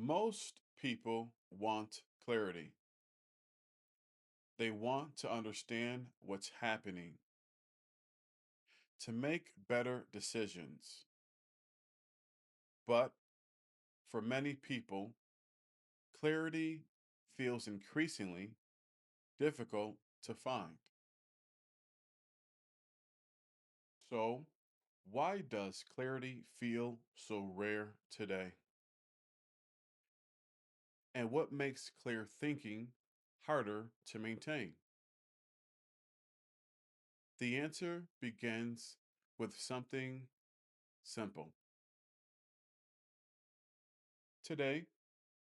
Most people want clarity. They want to understand what's happening, to make better decisions. But for many people, clarity feels increasingly difficult to find. So, why does clarity feel so rare today? And what makes clear thinking harder to maintain? The answer begins with something simple. Today,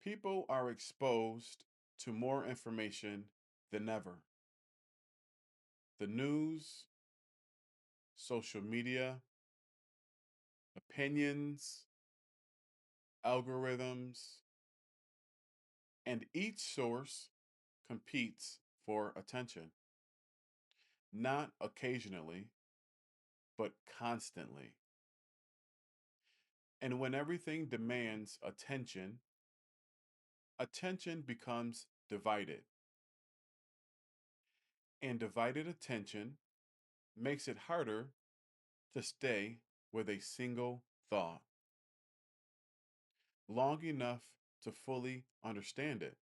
people are exposed to more information than ever. The news, social media, opinions, algorithms, and each source competes for attention, not occasionally, but constantly. And when everything demands attention, attention becomes divided. And divided attention makes it harder to stay with a single thought long enough to fully understand it.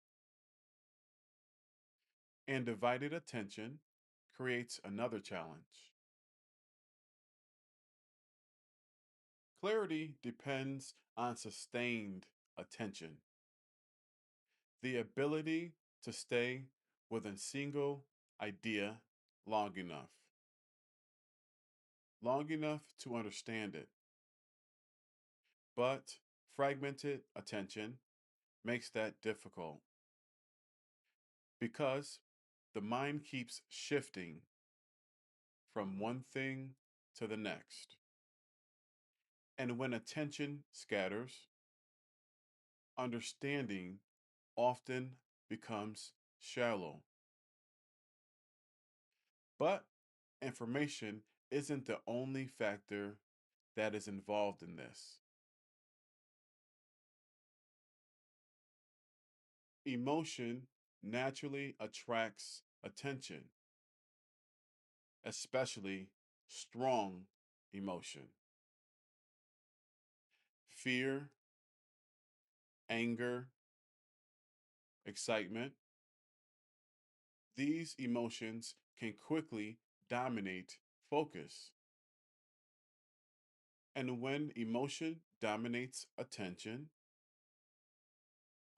And divided attention creates another challenge. Clarity depends on sustained attention, the ability to stay with a single idea long enough to understand it. But fragmented attention makes that difficult because the mind keeps shifting from one thing to the next. And when attention scatters, understanding often becomes shallow. But information isn't the only factor that is involved in this. Emotion naturally attracts attention, especially strong emotion. Fear, anger, excitement, these emotions can quickly dominate focus. And when emotion dominates attention,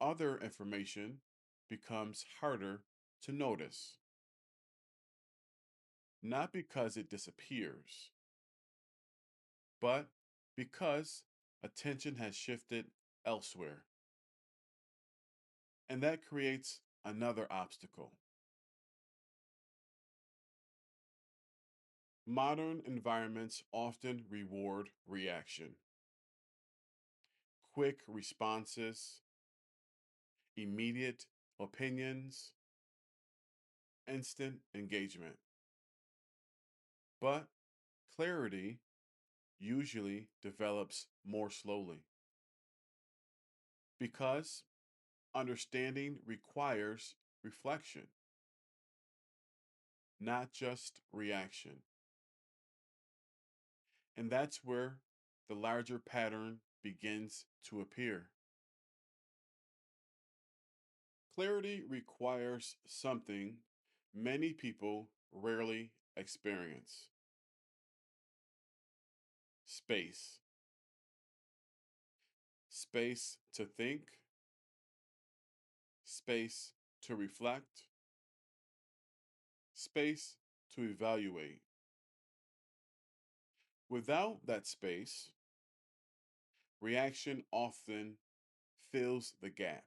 other information becomes harder to notice. Not because it disappears, but because attention has shifted elsewhere. And that creates another obstacle. Modern environments often reward reaction, quick responses, immediate opinions, instant engagement. But clarity usually develops more slowly because understanding requires reflection, not just reaction. And that's where the larger pattern begins to appear. Clarity requires something many people rarely experience: space. Space to think, space to reflect, space to evaluate. Without that space, reaction often fills the gap,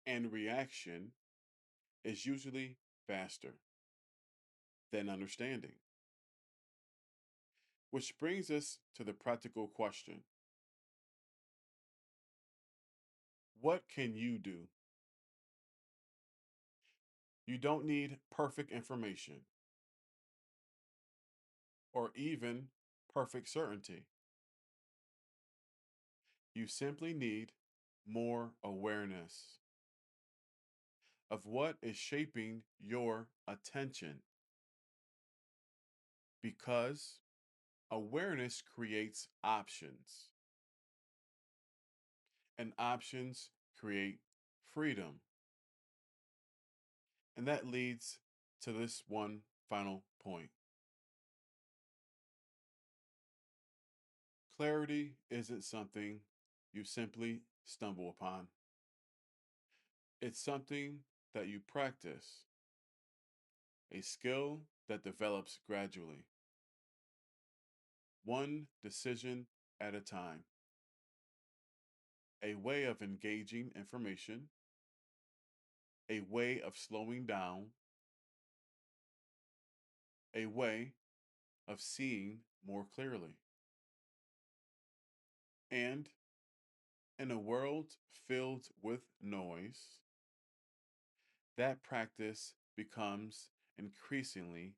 and reaction is usually faster than understanding. Which brings us to the practical question: what can you do? You don't need perfect information or even perfect certainty. You simply need more awareness of what is shaping your attention because awareness creates options and options create freedom. And that leads to this one final point. Clarity isn't something you simply stumble upon. It's something that you practice, a skill that develops gradually, one decision at a time, a way of engaging information, a way of slowing down, a way of seeing more clearly. And in a world filled with noise, that practice becomes increasingly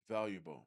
valuable.